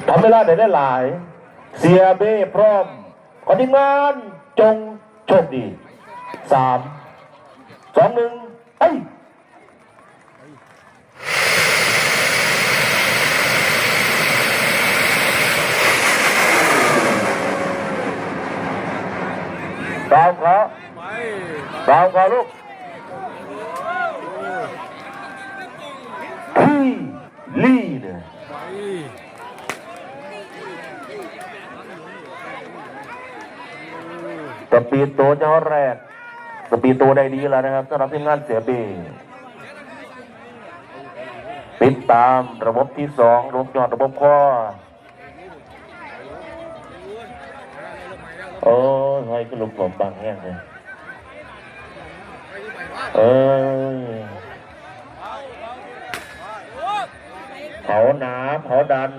ทำเวลาได้หลายเสียเบ้พร้อมขอทีมงานจงโชคดี3 2 1ไอ้ดาวขอลูกพี่ลี่เนี่ยสปีดตัวเจ้าแรกสปีดตัวได้ดีแล้วนะครับสำหรับทีมงานเสียบีติดตามระบบที่2ระบบยอดระบบข้อโอ้ยให้กระลุกหลบบางแง่เลยเผาหนาเผาดัน